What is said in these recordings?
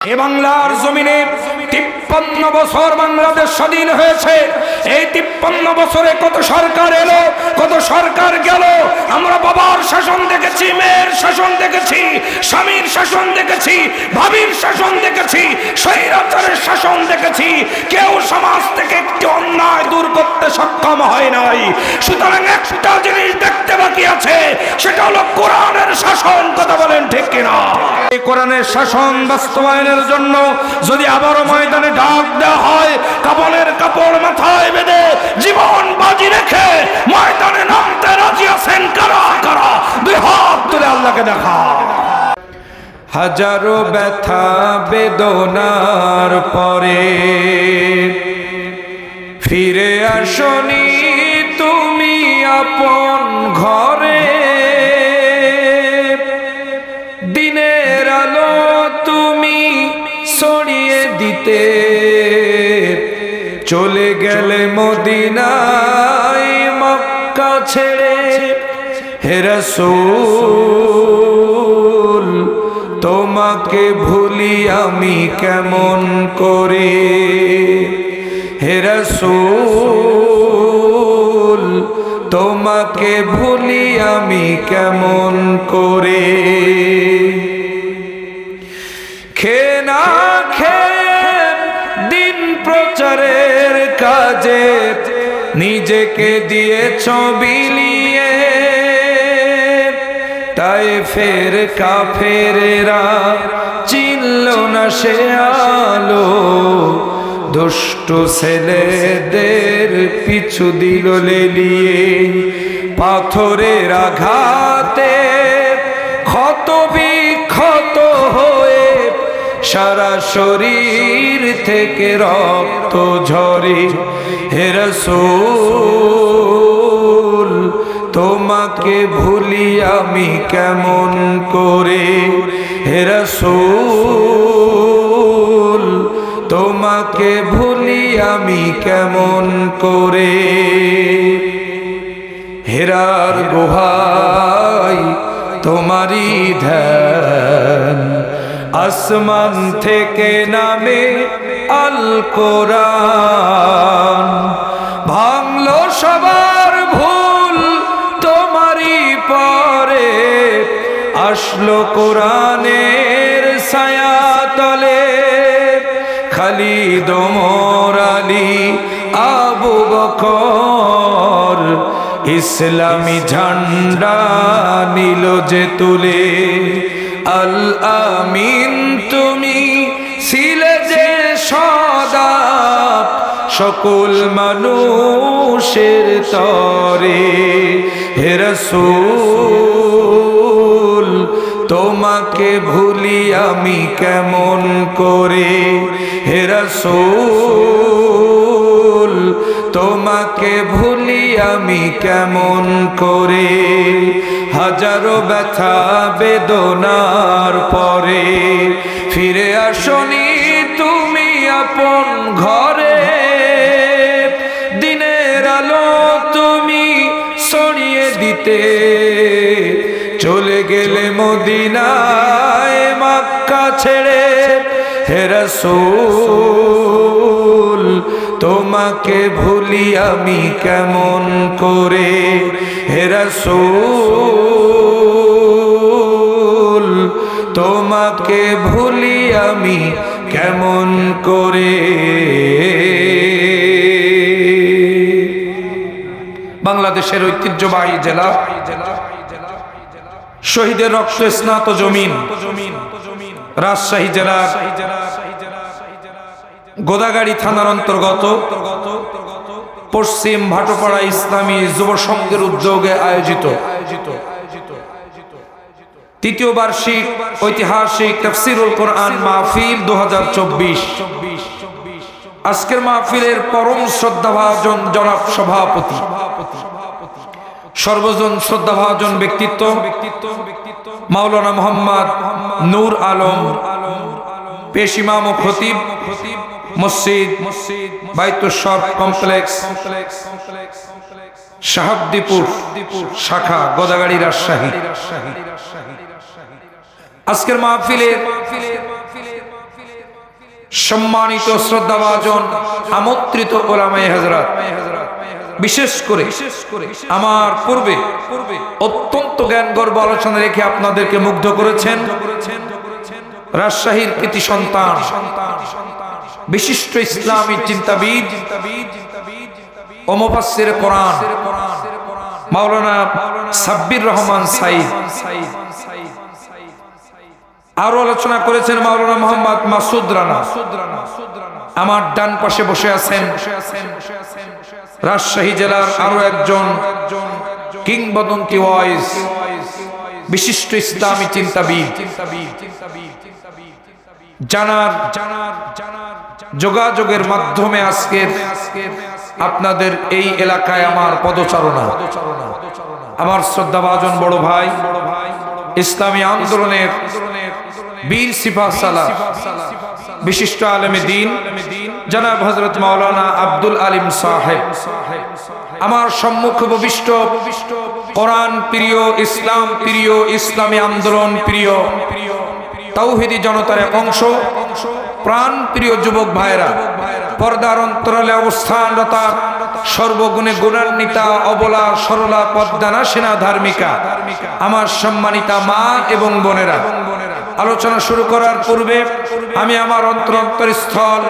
এ বাংলার জমিনে 53 বছর বাংলাদেশ স্বাধীন হয়েছে। এই 53 বছরে কত সরকার এলো, কত সরকার গেল। আমরা বাবার শাসন দেখেছি, মেয়ের শাসন দেখেছি, স্বামীর শাসন দেখেছি, ভাবির শাসন দেখেছি, স্বৈরাচারের শাসন দেখেছি। কেউ সমাজ থেকে একটি অন্যায় দূর করতে সক্ষম হয় নাই। সুতরাং একটা জিনিস দেখতে বাকি আছে, সেটা হলো কোরআনের শাসন। কথা বলেন ঠিক কিনা? এই কোরআনের শাসন বাস্তবায়নের জন্য যদি আবারও ময়দানে ডাক দেওয়া হয়, কাপড়ের কাপড় মাথায় বেঁধে জীবন বাজি রেখে ময়দানে নামতে রাজি আছেন কারা কারা? দুই হাত তুলে আল্লাহকে দেখা। হাজারো ব্যথা বেদনার পরে ফিরে আসনি তুমি আপন ঘরে। দিনের আলো তুমি ছড়িয়ে দিতে চলে গেলে মদিনায় মক্কা ছেড়ে। হে রাসূল তোমাকে ভুলি আমি কেমন করে? হে রাসূল তোমাকে ভুলি আমি কেমন করে? খেয়ে না খেয়ে দিন প্রচারের কাজে নিজেকে দিয়েছ বিলিয়ে। তাই ফের কাফেরেরা চিনল না সে আলো, দুষ্ট ছেলেদের পিছু দিল লেলিয়ে। পাথরের আঘাতে ক্ষত বিক্ষত হয়ে সারা শরীর থেকে রক্ত ঝরে। হে রাসূল তোমাকে ভুলি আমি কেমন করে? হে রাসূল তোমাকে ভুলি আমি কেমন করে? হেরার গুহায় তোমারই ধ্যান, আসমান থেকে নামে আল কোরআন। ভাঙলো সবার ভুল তোমারই পরে, আসলো কোরআনের ছায়া তলে। খালিদ ওমর আলী আবু বকর ইসলামী ঝান্ডা নিল যে তুলে। আল আমিন তুমি ছিলে যে সদা সকল মানুষের তরে। হে রাসূল তোমাকে ভুলি আমি কেমন করে? হে রাসূল তোমাকে ভুলি আমি কেমন করে? হাজারো ব্যথা বেদনার পরে ফিরে আসনি তুমি আপন ঘরে। দিনের আলো তুমি ছড়িয়ে দিতে চলে গেলে মদিনায় মক্কা ছেড়ে। হে রাসূল তোমাকে ভুলি আমি কেমন করে? হে রাসূল তোমাকে ভুলি আমি কেমন করে? বাংলাদেশের ঐতিহ্যবাহী জেলা, শহীদের রক্ত স্নাত জমিন, রাজশাহী জেলার গোদাগাড়ী থানার অন্তর্গত পশ্চিম ভাটোপাড়া ইসলামী যুব সংঘের উদ্যোগে আয়োজিত তৃতীয় বার্ষিক ঐতিহাসিক তাফসীরুল কোরআন মাহফিল 2024। আজকের মাহফিলের পরম শ্রদ্ধাভাজন জনাব সভাপতি, সর্বজন শ্রদ্ধাভাজন ব্যক্তিত্ব মাওলানা মোহাম্মদ নূর আলম, পেশ ইমাম ও খতিব মসজিদ বাইতুশ শরফ কমপ্লেক্স, শাহাবদীপুর শাখা, গোদাগাড়ী, রাজশাহী। আজকের মাহফিলে সম্মানিত শ্রদ্ধাভাজন আমন্ত্রিত ওলামায়ে হযরত, বিশেষ করে আমার পূর্বে অত্যন্ত জ্ঞানগর্ভ আলোচনা রেখে আপনাদেরকে মুগ্ধ করেছেন রাজশাহীর কৃতি সন্তান, বিশিষ্ট ইসলামী চিন্তাবিদ ও মুফাসসিরে কোরআন মাওলানা সাব্বির রহমান সাঈদ। আরো আলোচনা করেছেন মাওলানা মোহাম্মদ মাসুদ রানা। আমার ডান পাশে বসে আছেন রাজশাহী জেলার আরো একজন কিংবদন্তি ওয়াইজ, বিশিষ্ট ইসলামী চিন্তাবিদ, জানার যোগাযোগের মাধ্যমে আজকে আপনাদের এই এলাকায় আমার পদচারণা। আমার শ্রদ্ধাভাজন বড় ভাই, ইসলামী আন্দোলনের বীর সিপাহ সালার, বিশিষ্ট আলেমে দ্বীন জনাব হযরত মাওলানা আব্দুল আলিম সাহেব, আমার সম্মুখ উপবিষ্ট কোরআন প্রিয়, ইসলাম প্রিয়, ইসলামী আন্দোলন প্রিয়, তাওহীদি জনতার এক অংশ, প্রাণ প্রিয় যুবক ভাইরা, পর্দার অন্তরালে অবস্থানরত সর্বগুণে গুণান্বিতা অবলা সরলা পদ্মানাসিনা ধার্মিকা আমার সম্মানিতা মা এবং বোনেরা, আলোচনা শুরু করার পূর্বে আমি আমার অন্তরস্থল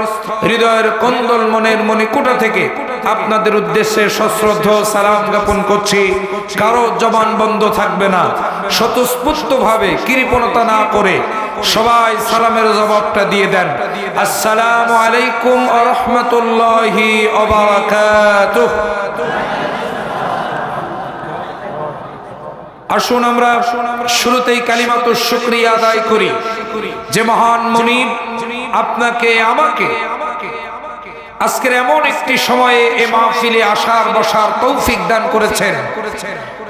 হৃদয়ের কন্দল মনের মণিকূটা থেকে আপনাদের উদ্দেশ্যে সশ্রদ্ধ সালাম জ্ঞাপন করছি। কারো জবান বন্ধ থাকবে না, স্বতঃস্ফূর্তভাবে কৃপণতা না করে সবাই সালামের জবাবটা দিয়ে দেন। আসসালামু আলাইকুম ওয়া রাহমাতুল্লাহি ওয়া বারাকাতুহু। আসুন আমরা শুরুতেই কালিমাতুশ শুকরিয়া আদায় করি যে মহান মুনিব আপনাকে আমাকে আজকের এমন একটি সময়ে এ মাহফিলে আসার বসার তৌফিক দান করেছেন,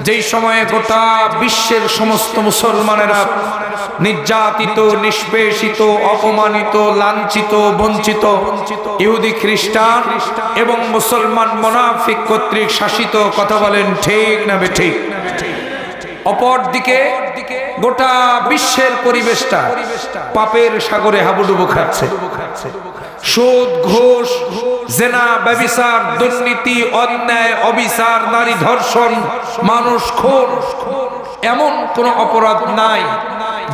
যেই সময়ে গোটা বিশ্বের সমস্ত মুসলমানেরা নির্যাতিত, নিষ্পেষিত, অপমানিত, লাঞ্ছিত, বঞ্চিত, ইহুদি খ্রিস্টান এবং মুসলমান মুনাফিক কর্তৃক শাসিত। কথা বলেন ঠিক না বেঠিক? অপরদিকে গোটা বিশ্বের পরিবেশটা পাপের সাগরে হাবুডুবু খাচ্ছে। সুদ, ঘুষ, জেনা, ব্যভিচার, দুর্নীতি, অন্যায়, অবিচার, নারী ধর্ষণ, মানুষ খুন, এমন কোন অপরাধ নাই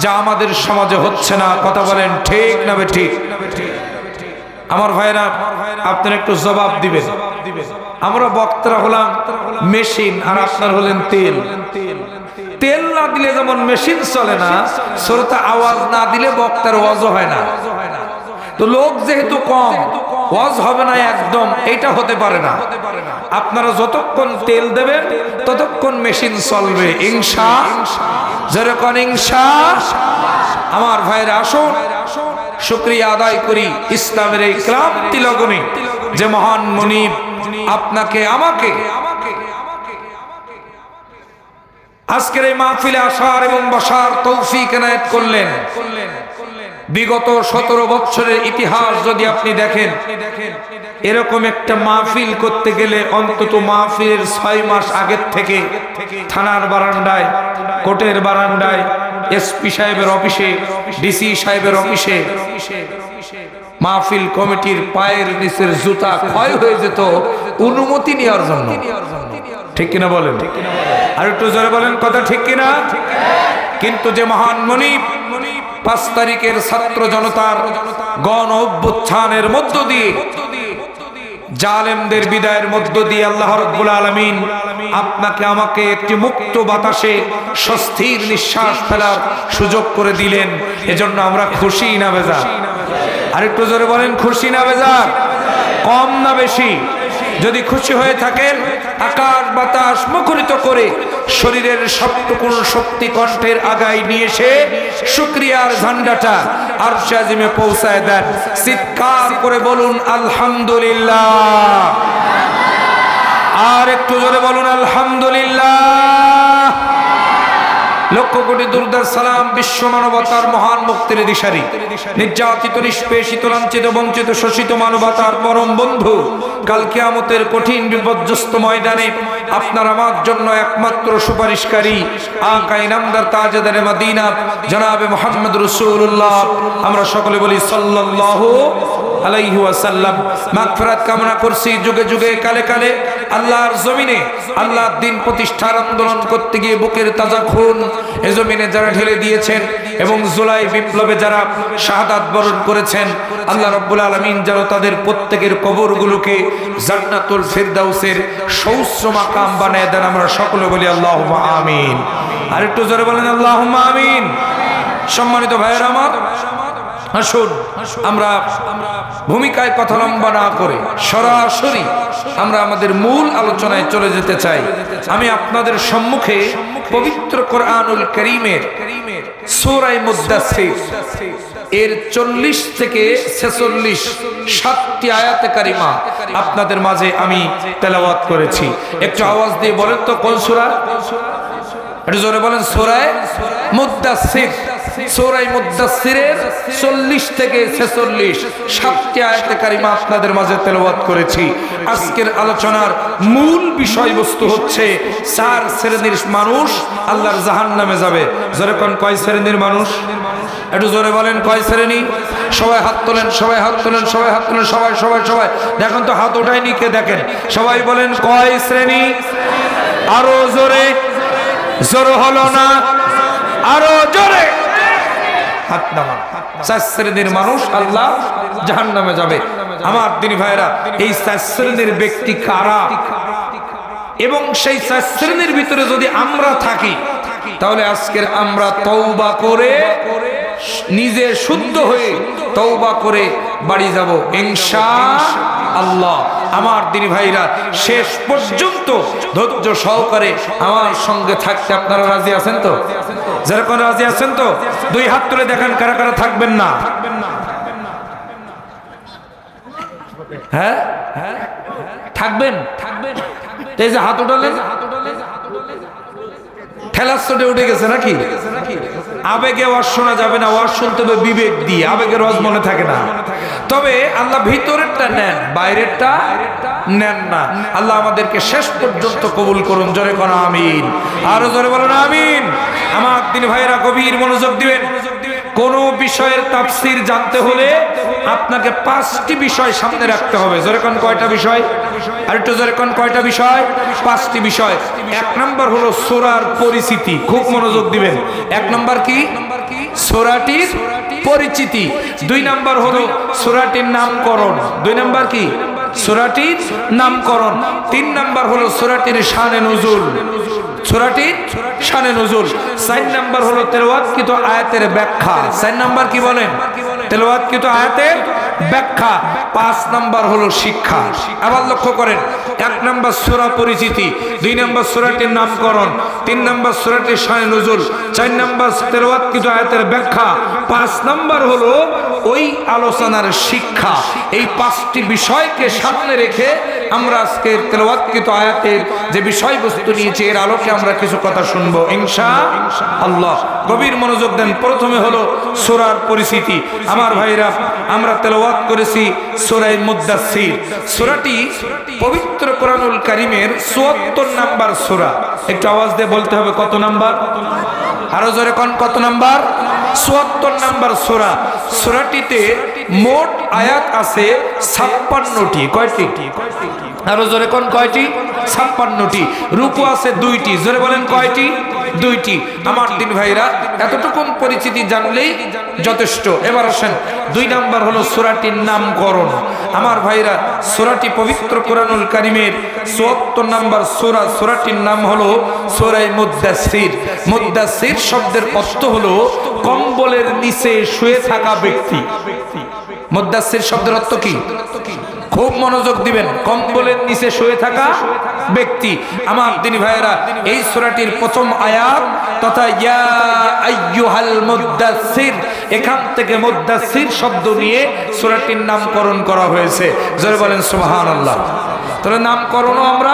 যা আমাদের সমাজে হচ্ছে না। কথা বলেন ঠিক না বেঠিক? আমার ভাইরা, আপনারা একটু জবাব দিবেন। আমরা বক্তারা হলাম মেশিন আর আপনার হলেন তেল। তেল না দিলে যেমন মেশিন চলে না, শ্রোতা আওয়াজ না দিলে বক্তার ওয়াজ হয় না। তো লোক যেহেতু কম, ওয়াজ হবে না একদম, এটা হতে পারে না। আপনারা যতক্ষণ তেল দেবেন ততক্ষণ মেশিন চলবে ইনশাআল্লাহ। যেরকম ইনশাআল্লাহ। আমার ভাইরা, আসুন শুকরিয়া আদায় করি ইসলামের এই ক্রান্তি লগনে যে মহান মুনিব আপনাকে আমাকে আজকের এই মাহফিলে আসার এবং বসার তৌফিক এনায়েত করলেন। বিগত 17 বছরের ইতিহাস যদি আপনি দেখেন, এরকম একটা মাহফিল করতে গেলে অন্তত মাহফিলের 6 মাস আগের থেকে থানার বারান্দায়, কোর্টের বারান্দায়, এসপি সাহেবের অফিসে, ডিসি সাহেবের অফিসে মাহফিল কমিটির পায়ের নিচের জুতা ক্ষয় হয়ে যেত অনুমতি নেওয়ার জন্য। ঠিক কিনা বলেন? আর একটু জোরে বলেন, কথা ঠিক কিনা? কিন্তু যে মহান মুনিব 5 তারিখের ছাত্র জনতার গণ অভ্যুত্থানের মধ্য দিয়ে, জালেমদের বিদায়ের মধ্য দিয়ে আল্লাহ রাব্বুল আলামিন আপনাকে আমাকে একটি মুক্ত বাতাসে স্বস্তির নিঃশ্বাস ফেলার সুযোগ করে দিলেন, এজন্য আমরা খুশি না বেজার? আর একটু জোরে বলেন, খুশি না বেজার? কম না বেশি? যদি খুশি হয়ে থাকেন, আকাশ বাতাস মুখরিত করে শরীরের সবটুকুন শক্তি কণ্ঠের আগায় নিয়ে এসে শুকরিয়ার ঝান্ডাটা আরশে আজিমে পৌঁছায় দেন। চিৎকার করে বলুন আলহামদুলিল্লাহ। আর একটু জোরে বলুন আলহামদুলিল্লাহ। লক্ষ কোটি দুরুদ সালাম বিশ্ব মানবতার মহান মুক্তির দিশারি, নির্যাতিত, নিষ্পেষিত, লাঞ্ছিত, বঞ্চিত, শোষিত মানবতার পরম বন্ধু, কাল কিয়ামতের কঠিন বিপর্যস্ত ময়দানে আপনার আমার জন্য একমাত্র সুপারিশকারী আকা ইনামদার তাজদারে মদিনা জনাবে মুহাম্মদ রাসূলুল্লাহ আমরা সকলে বলি সাল্লাল্লাহু আলাইহি ওয়াসাল্লাম। মাগফিরাত কামনা করছি যুগে যুগে কালে কালে আল্লাহর জমিনে আল্লাহর দ্বীন প্রতিষ্ঠার আন্দোলন করতে গিয়ে বুকের তাজা খুন এ জমিনে যারা ঢেলে দিয়েছেন এবং জুলাই বিপ্লবে যারা শাহাদাত বরণ করেছেন, আল্লাহ রাব্বুল আলামিন যেন তাদের প্রত্যেকের কবরগুলোকে জান্নাতুল ফিরদাউসের সৌচ্চ মাকাম বানায় দেন। আমরা সকলে বলি আল্লাহুম্মা আমিন। আর একটু জোরে বলেন আল্লাহুম্মা আমিন। সম্মানিত ভাইয়েরা আমার, আসুন আমরা ভূমিকায় কথা লম্বা না করে সরাসরি আমরা আমাদের মূল আলোচনায় চলে যেতে চাই। আমি আপনাদের সম্মুখে পবিত্র কোরআনুল কারীমের সূরা মুদ্দাসসির এর 40 থেকে 46 7টি আয়াতে কারিমা আপনাদের মাঝে আমি তেলাওয়াত করেছি। একটু আওয়াজ দিয়ে বলেন তো কোন সূরা? একটু জোরে বলেন। সূরা মুদ্দাসসির। সূরা মুদ্দাসসিরের 40 থেকে 46 7টি আয়াতে কারিমা আপনাদের মাঝে তেলাওয়াত করেছি। আজকের আলোচনার মূল বিষয়বস্তু হচ্ছে 4 শ্রেণীর মানুষ আল্লাহর জাহান্নামে যাবে। জোরে কোন কয় শ্রেণীর মানুষ? একটু জোরে বলেন কয় শ্রেণী? সবাই হাত তোলেন, সবাই হাত তোলেন, সবাই হাত তোলেন, সবাই সবাই সবাই দেখেন তো হাত ওঠায়নি কে? দেখেন সবাই বলেন কয় শ্রেণী? আরো জোরে। জোর হলো না, আরো জোরে হাত নামান। 4 শ্রেণীর মানুষ আল্লাহ জাহান্নামে যাবে। আমার দিনী ভাইরা, এই 4 শ্রেণীর ব্যক্তি কারা এবং সেই 4 শ্রেণীর ভিতরে যদি আমরা থাকি তাহলে আজকের আমরা তওবা করে নিজে শুদ্ধ হয়ে তওবা করে বাড়ি যাব ইনশাআল্লাহ। আমার দিনী ভাইরা, শেষ পর্যন্ত ধৈর্য সহকারে আমার সঙ্গে থাকতে আপনারা রাজি আছেন তো? যারা কোন রাজি আছেন তো 2 হাত তুলে দেখান কারা কারা থাকবেন না। হ্যাঁ থাকবেন? এই যে হাত উঠালেন ঠেলার চোটে উঠে গেছে নাকি? আবেগে ওয়াজ শোনা যাবে না, ওয়াজ শুনতে হবে বিবেক দিয়ে। আবেগের ওয়াজ মনে থাকে না। তবে আল্লাহ ভিতরেরটা নেন, বাইরেরটা নেন না। আল্লাহ আমাদেরকে শেষ পর্যন্ত কবুল করুন। জোরে কোন আমিন। আরো জোরে বলুন আমিন। আমার দিন ভাইরা গভীর মনোযোগ দিবেন। কোন বিষয়ের তাফসীর জানতে হলে আপনাকে 5টি বিষয় সামনে রাখতে হবে। জোরে কোন কয়টা বিষয়? আর একটু জোরে কোন কয়টা বিষয়? 5টি বিষয়। 1 নাম্বার হলো সূরার পরিচিতি। খুব মনোযোগ দিবেন। 1 নাম্বার কি? সূরাটির পরিচিতি। 2 নাম্বার হলো সূরাটির নামকরণ। 2 নাম্বার কি? সূরাটির নামকরণ। 3 নাম্বার হলো সূরাটির শানে নুজুল। সূরাটির শানে নুজুল। 4 নাম্বার হলো তেলাওয়াতকৃত আয়াতের ব্যাখ্যা। 4 নাম্বার কি বলেন? তেলাওয়াতকৃত আয়াতের ব্যাখ্যা। 5 নাম্বার হলো শিক্ষা। আবার লক্ষ্য করেন, 1 নাম্বার সূরা পরিচিতি, 2 নাম্বার সূরাটির নামকরণ, 3 নাম্বার সূরাটির শানে নুজুল, 4 নাম্বার তেলাওয়াতকৃত আয়াতের ব্যাখ্যা, 5 নাম্বার হলো ওই আলোচনার শিক্ষা। এই 5টি বিষয়কে সামনে রেখে আমরা আজকে তেলাওয়াতকৃত আয়াতের যে বিষয়বস্তু নিয়েছি এর আলোকে আমরা কিছু কথা শুনবো ইনশাআল্লাহ। গভীর মনোযোগ দেন। প্রথমে হলো সূরার পরিচিতি। আমার ভাইরা, আমরা তেলাওয়াত করেছি সূরা মুদ্দাসসির। সূরাটি পবিত্র কোরআনুল কারীমের ৭৪ নাম্বার সূরা। একটু আওয়াজ দিয়ে বলতে হবে কত নাম্বার? আরো জোরে কোন কত নাম্বার? ৭৪ নাম্বার সূরা। সূরাটিতে মোট আয়াত আছে ৫৬টি। কয়টি? আরো জোরে কোন কয়টি? ৫৬টি। রুকু আছে 2টি। জোরে বলেন কয়টি? 2টি। আমার দিন ভাইরা, এতটুকুন পরিচিতি জানলেই যথেষ্ট। এবার আসেন 2 নাম্বার হলো সূরাটির নামকরণ। আমার ভাইরা, সূরাটি পবিত্র কোরআনুল কারীমের ৭৪ নাম্বার সূরা। সূরাটির নাম হলো সূরা মুদ্দাসসির। মুদ্দাসসির শব্দের অর্থ হলো কম্বলের নিচে শুয়ে থাকা ব্যক্তি। মুদ্দাসসির শব্দের অর্থ কি? খুব মনোযোগ দিবেন। কম্বলের নিচে শুয়ে থাকা ব্যক্তি। আমার দিনী ভাইয়েরা, এই সূরাটির প্রথম আয়াত তথা ইয়া আইয়ুহাল মুদ্দাসসির, এখান থেকে মুদ্দাসসির শব্দ নিয়ে সূরাটির নামকরণ করা হয়েছে। জোরে বলেন সুবহানাল্লাহ। তাহলে নামকরণও আমরা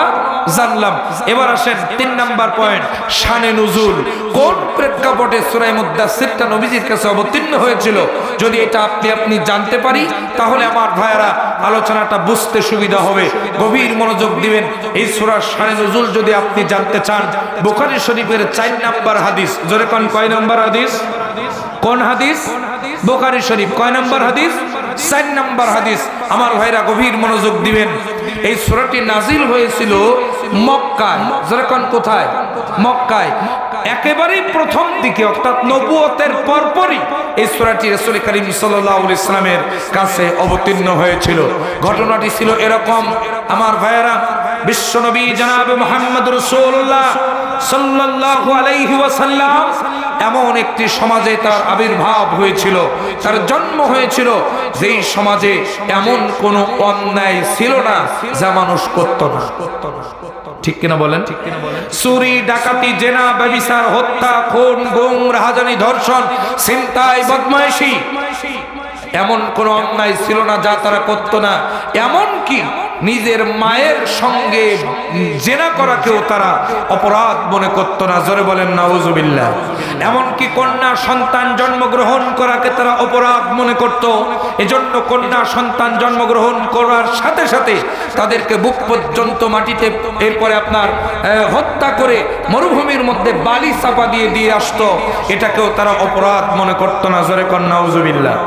জানলাম। এবার আসেন 3 নাম্বার পয়েন্ট, শানে নুজুল। কোন প্রেক্ষাপটে সূরা মুদ্দাসসিরটা নবীজির কাছে অবতীর্ণ হয়েছিল, যদি এটা আপনি জানতে পারি তাহলে আমার ভাইয়েরা আলোচনাটা বুঝতে সুবিধা হবে। গভীর মনোযোগ দিবেন। এই সূরার শানে নুজুল যদি আপনি জানতে চান, বুখারী শরীফের 4 নাম্বার হাদিস, জোরে কোন কয় নাম্বার হাদিস? কোন হাদিস? বুখারী শরীফ কয় নাম্বার হাদিস? 4 নাম্বার হাদিস। আমার ভাইরা গভীর মনোযোগ দিবেন। এই সূরাটি নাজিল হয়েছিল মক্কায়। জোরে কোন কোথায়? মক্কায়। একেবারেই প্রথম দিকে, অর্থাৎ নবুয়তের পরপরই এই সূরাটি রাসূল করিম সাল্লাল্লাহু আলাইহি ওয়াসাল্লামের কাছে অবতীর্ণ হয়েছিল। ঘটনাটি ছিল এরকম, আমার ভাইরা, বিশ্বনবী জনাব মুহাম্মদ রাসূলুল্লাহ সাল্লাল্লাহু আলাইহি ওয়াসাল্লাম এমন একটি সমাজে তার আবির্ভাব হয়েছিল, তার জন্ম হয়েছিল, যেই সমাজে এমন কোনো অন্যায় ছিল না যা মানুষ করত না। ঠিক কিনা বলেন? চুরি, ডাকাতি, জেনা, ব্যভিচার, হত্যা, খুন, গুম, রাহাজানি, ধর্ষণ, ছিনতাই, বদমাইশি, এমন কোন অন্যায় ছিল না যা তারা করত না। এমন কি নিজের মায়ের সঙ্গে জেনা করাকেও তারা অপরাধ মনে করত না। জোরে বলেন নাউজুবিল্লাহ। এমনকি কন্যা সন্তান জন্মগ্রহণ করাকে তারা অপরাধ মনে করত। এজন্য কন্যা সন্তান জন্মগ্রহণ করার সাথে সাথে তাদেরকে বুক পর্যন্ত মাটিতে, এরপরে আপনার হত্যা করে মরুভূমির মধ্যে বালি চাপা দিয়ে আসতো। এটাকেও তারা অপরাধ মনে করত না। জোরে কন নাউজুবিল্লাহ।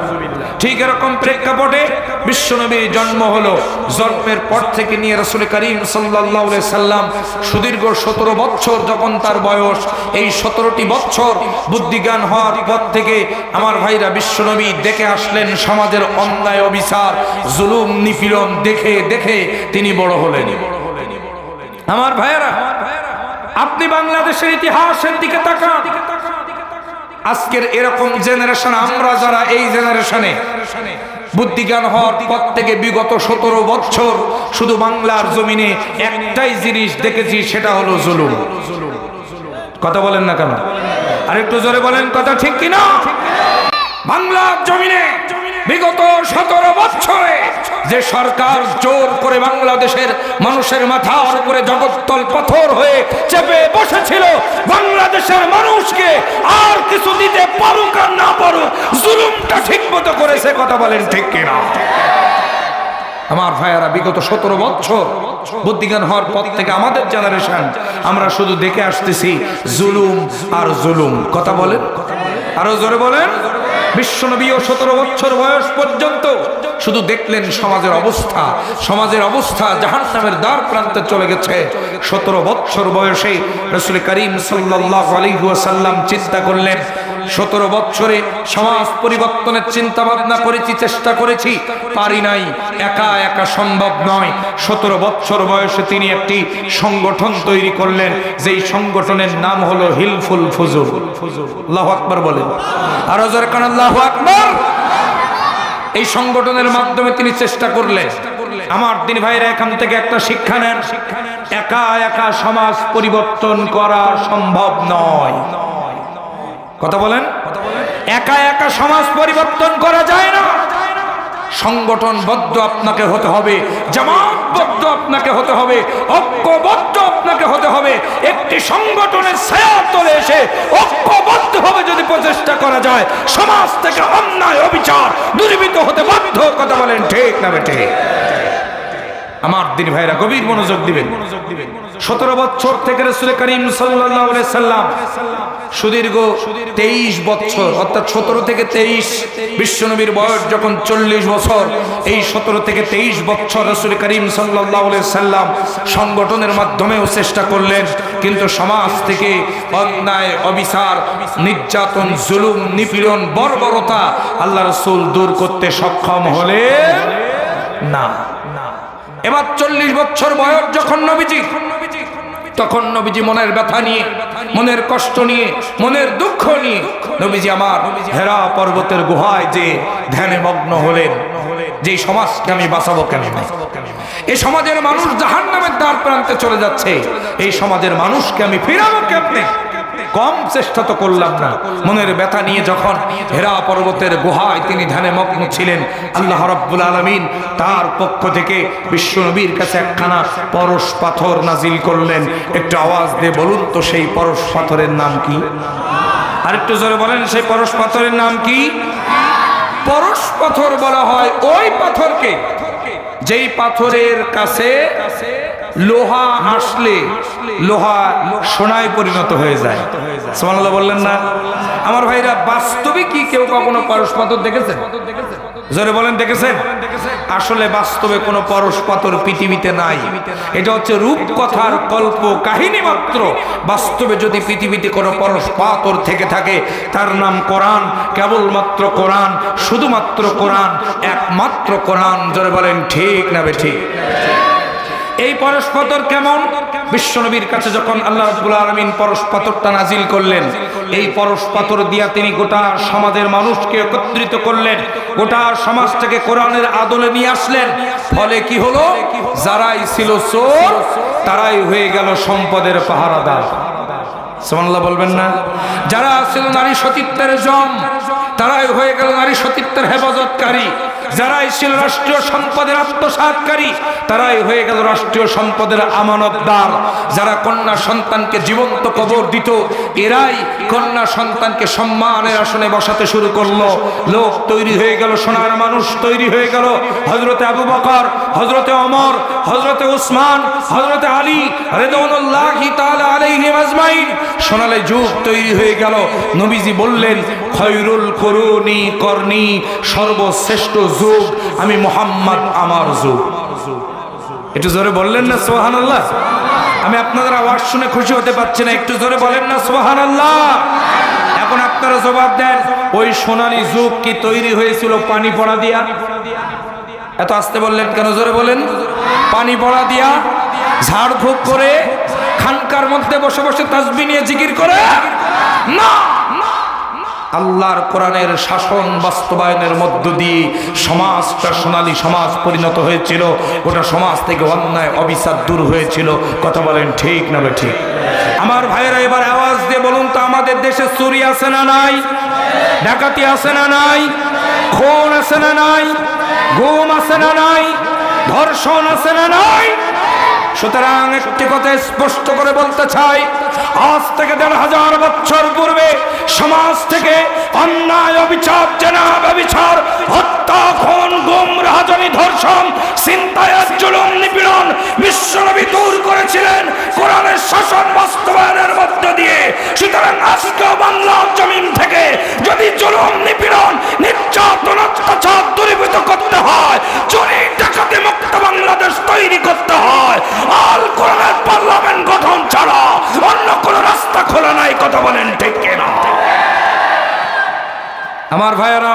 ঠিক এরকম প্রেক্ষাপটে বিশ্বনবীর জন্ম হলো। জন্মের পর থেকে নিয়ে রাসূল করিম সাল্লাল্লাহু আলাইহি সাল্লাম সুদীর্ঘ 17 বছর যখন তার বয়স, এই 17টি বছর বুদ্ধিজ্ঞান হওয়ার পর থেকে আমার ভাইরা বিশ্বনবী দেখে আসলেন সমাজের অন্যায়, অবিচার, জুলুম, নিপীড়ন দেখে দেখে তিনি বড় হলেন। আমার ভাইরা, আপনি বাংলাদেশের ইতিহাসের দিকে তাকান। আজকের এরকম জেনারেশন, আমরা যারা এই জেনারেশনে বুদ্ধিজ্ঞান হওয়ার পর থেকে বিগত 17 বছর শুধু বাংলার জমিনে একটাই জিনিস দেখেছি, সেটা হলো জুলুম। কথা বলেন না কেন? আর একটু জোরে বলেন, কথা ঠিক কিনা? বাংলার জমিনে বিগত 17 বছরে যে সরকার জোর করে বাংলাদেশের মানুষের মাথার উপরে জগত্তল পাথর হয়ে চেপে বসেছিল, বাংলাদেশের মানুষকে আর কিছু দিতে পারুক আর না পারুক, জুলুমটা ঠিক মতো করেছে। কথা বলেন ঠিক কিনা? আমার ভাইয়ারা, বিগত 17 বছর বুদ্ধিজ্ঞান হওয়ার পর থেকে আমাদের জেনারেশন আমরা শুধু দেখে আসতেছি জুলুম আর জুলুম। কথা বলেন, আরো জোরে বলেন। বিশ্বনবীও 17 বছর বয়স পর্যন্ত শুধু দেখলেন সমাজের অবস্থা জাহান্নামের দ্বার প্রান্তে চলে গেছে। 17 বছর বয়সে রাসূল করিম সাল্লাল্লাহু আলাইহি ওয়াসাল্লাম চিন্তা করলেন, 17 বছরে সমাজ পরিবর্তনের চিন্তা ভাবনা করেছি, চেষ্টা করেছি, পারি নাই, একা একা সম্ভব নয়। 17 বছর বয়সে তিনি একটি সংগঠন তৈরি করলেন, যেই সংগঠনের নাম হলো হিলফুল ফুজুল। আল্লাহু আকবার বলেন, আর জোরে কান আল্লাহু আকবার। এই সংগঠনের মাধ্যমে তিনি চেষ্টা করলেন। আমার দিন ভাইরা, এখান থেকে একটা শিক্ষা নেন, একা একা সমাজ পরিবর্তন করা সম্ভব নয়। কথা বলেন, একা একা সমাজ পরিবর্তন করা যায় না। সংগঠনবদ্ধ আপনাকে হতে হবে, জামাতবদ্ধ আপনাকে হতে হবে, ঐক্যবদ্ধ আপনাকে হতে হবে। একটি সংগঠনের ছায়ার তলে এসে ঐক্যবদ্ধভাবে যদি প্রচেষ্টা করা যায়, সমাজ থেকে অন্যায়, অবিচার দূরীভূত হতে বাধ্য। কথা বলেন ঠিক না বেঠে? আমার দিন ভাইরা, গভীর মনোযোগ দিবেন। 17 বছর থেকে রাসূল করিম সাল্লাল্লাহু আলাইহি সাল্লাম সুদীর্ঘ 23 বছর, অর্থাৎ 17 থেকে 23, বিশ্বনবীর বয়স যখন 40 বছর, এই 17 থেকে 23 বছর রাসূল করিম সাল্লাল্লাহু আলাইহি সাল্লাম সংগঠনের মাধ্যমেও চেষ্টা করলেন, কিন্তু সমাজ থেকে অন্যায়, অবিচার, নির্যাতন, জুলুম, নিপীড়ন, বর্বরতা আল্লাহ রাসূল দূর করতে সক্ষম হলেন না। এবার 40 বছর বয়স যখন নবীজি, তখন নবীজি মনের ব্যথা নিয়ে, মনের কষ্ট নিয়ে, মনের দুঃখ নিয়ে নবীজি আমার হেরা পর্বতের গুহায় যে ধ্যানে মগ্ন হলেন, যে সমাজকে আমি বাঁচাবো কেমনে, এই সমাজের মানুষ জাহান্নামের দ্বার প্রান্তে চলে যাচ্ছে, এই সমাজের মানুষকে আমি ফিরাবো কেমনে, কম চেষ্টা তো করলাম না। মনের ব্যথা নিয়ে যখন হেরা পর্বতের গুহায় তিনি ধ্যানে মগ্ন ছিলেন, আল্লাহ রাব্বুল আলামিন তার পক্ষ থেকে বিশ্বনবীর কাছে একখানা পরশ পাথর নাজিল করলেন। একটু আওয়াজ দিয়ে বলুন তো সেই পরশ পাথরের নাম কি? আরেকটু জোরে বলেন, সেই পরশ পাথরের নাম কি? পরশ পাথর বলা হয় ওই পাথরকে যেই পাথরের কাছে লোহা আসলে লোহা সোনায় পরিণত হয়ে যায়। সুবহানাল্লাহ বললেন না? আমার ভাইরা, বাস্তবে কি কেউ কখনো পরশ পাথর দেখেছেন? জোরে বলেন, দেখেছেন? আসলে বাস্তবে কোনো পরশ পাথর পৃথিবীতে নাই। এটা হচ্ছে রূপকথার কল্প কাহিনী মাত্র। বাস্তবে যদি পৃথিবীতে কোনো পরশ পাথর থেকে থাকে, তার নাম কোরআন, কেবলমাত্র কোরআন, শুধুমাত্র কোরআন, একমাত্র কোরআন। জোরে বলেন ঠিক না বেঠিক? এই পরশ পাথর কেমন? বিশ্বনবীর কাছে যখন আল্লাহ রাব্বুল আলামিন পরশ পাথরটা নাজিল করলেন, এই পরশ পাথর দিয়া তিনি গোটা সমাজের মানুষকে একত্রিত করলেন, গোটা সমাজটাকে কোরআনের আদলে নিয়ে আসলেন। ফলে কি হলো? যারাই ছিল চোর, তারাই হয়ে গেল সম্পদের পাহারাদার। সুবহানাল্লাহ বলবেন না? যারা ছিল নারী সতীত্বের জম, তারাই হয়ে গেল নারী সতীত্বের হেফাজতকারী। যারাই ছিল রাষ্ট্রীয় সম্পদের আত্মসাৎকারী, তারাই হয়ে গেল রাষ্ট্রীয় সম্পদের আমানতদার। যারা কন্যা সন্তানকে জীবন্ত কবর দিত, এরাই কন্যা সন্তানকে সম্মানের আসনে বসাতে শুরু করলো। লোক তৈরি হয়ে গেল, সোনার মানুষ তৈরি হয়ে গেল। হযরতে আবু বকর, হযরতে ওমর, হযরতে উসমান, হযরতে আলী রাদিয়াল্লাহু তাআলা আলাইহিম আজমাইন। সোনালী যুগ তৈরি হয়ে গেল। নবীজি বললেন, খয়রুল কুরুনি করনি, সর্বশ্রেষ্ঠ যুগ আমি মুহাম্মদ, আমার যুগ। একটু জোরে বললেন না সুবহানাল্লাহ? আমি আপনাদের আওয়াজ শুনে খুশি হতে পারছি না, একটু জোরে বলেন না সুবহানাল্লাহ? এখন আপনারা জবাব দেন, ওই সোনালী যুগ কি তৈরি হয়েছিল পানি পড়া দিয়া? এত আস্তে বললেন কেন? জোরে বলেন। পানি পড়া দিয়া, ঝাড়ফুঁক করে, খানকার মধ্যে বসে বসে তাসবিহ নিয়ে জিকির করে? না, আল্লাহর কোরআনের শাসন বাস্তবায়নের মধ্য দিয়ে সমাজটা সোনালী সমাজ পরিণত হয়েছিল। ওটা সমাজ থেকে অন্যায় অবিচার দূর হয়েছিল। কথা বলেন ঠিক না ঠিক? আমার ভাইয়েরা, এবার আওয়াজ দিয়ে বলুন তো, আমাদের দেশে চুরি আছে না নাই? ডাকাতি আছে না নাই? খুন আছে না নাই? গুম আছে না নাই? ধর্ষণ আছে না নাই? সুতরাং একটি কথা স্পষ্ট করে বলতে চাই, আজ থেকে ১৫০০ বছর পূর্বে সমাজ থেকে অন্যায়, অবিচার, জেনা, ব্যভিচার, হত্যা, খুন, গুম, রাহাজানি, ধর্ষণ, ছিনতাই, জুলুম, নিপীড়ন বিশ্বনবী দূর করেছিলেন কোরআনের শাসন বাস্তবায়নের মধ্য দিয়ে। সুতরাং আজকে বাংলার জমিন থেকে যদি জুলুম, নিপীড়ন, নির্যাতন, অত্যাচার দূরীভূত করতে হয়, চুরি ডাকাতি মুক্ত বাংলাদেশ তৈরি করতে হয়, আল কোরআনের পার্লামেন্ট গঠন ছাড়া অন্য কোন রাস্তা খোলা নাই। কথা বলেন ঠিক কিনা? আমার ভাইয়েরা,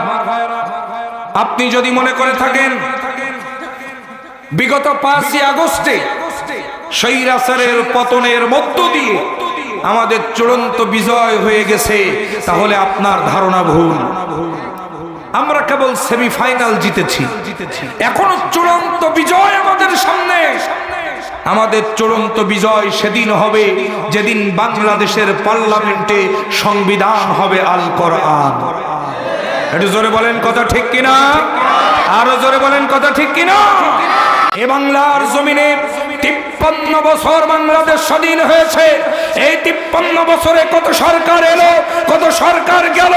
আপনি যদি মনে করে থাকেন বিগত ৫ই আগস্টে স্বৈরাচারের পতনের মধ্য দিয়ে আমাদের চূড়ান্ত বিজয় হয়ে গেছে, তাহলে আপনার ধারণা ভুল। আমরা কেবল সেমিফাইনাল জিতেছি, এখনো চূড়ান্ত বিজয় আমাদের সামনে। আমাদের চূড়ান্ত বিজয় সেদিন হবে যেদিন বাংলাদেশের পার্লামেন্টে সংবিধান হবে আল কোরআন। একটু জোরে বলেন কথা ঠিক কিনা? আরো জোরে বলেন কথা ঠিক কিনা? এ বাংলার জমিনে ৫৩ বছর বাংলাদেশ স্বাধীন হয়েছে। এই ৫৩ বছরে কত সরকার এলো, কত সরকার গেল।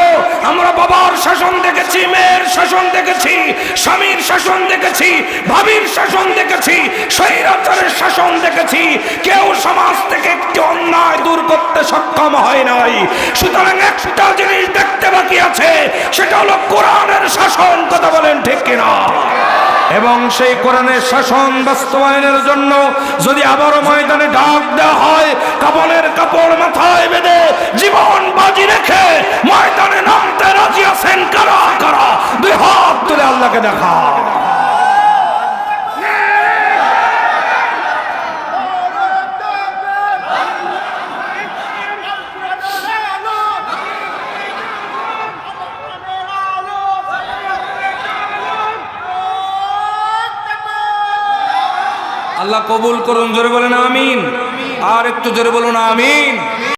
আমরা বাবার শাসন দেখেছি, মেয়ের শাসন দেখেছি, স্বামীর শাসন দেখেছি, ভাবির শাসন দেখেছি, স্বৈরাচারের শাসন দেখেছি। কেউ সমাজ থেকে একটি অন্যায় দূর করতে সক্ষম হয় নাই। সুতরাং একটা জিনিস দেখতে বাকি আছে, সেটা হলো কোরআনের শাসন। কথা বলেন ঠিক কিনা? এবং সেই কোরআনের শাসন বাস্তবায়নের জন্য যদি আবারও ময়দানে ডাক দেওয়া হয়, কাপড়ের কাপড় মাথায় বেঁধে জীবন বাজি রেখে ময়দানে নামতে রাজি আছেন কারা কারা? দুই হাত তুলে আল্লাহকে দেখা। আল্লাহ কবুল করুন। জোরে বলেন আমিন। আর একটু জোরে বলুন আমিন।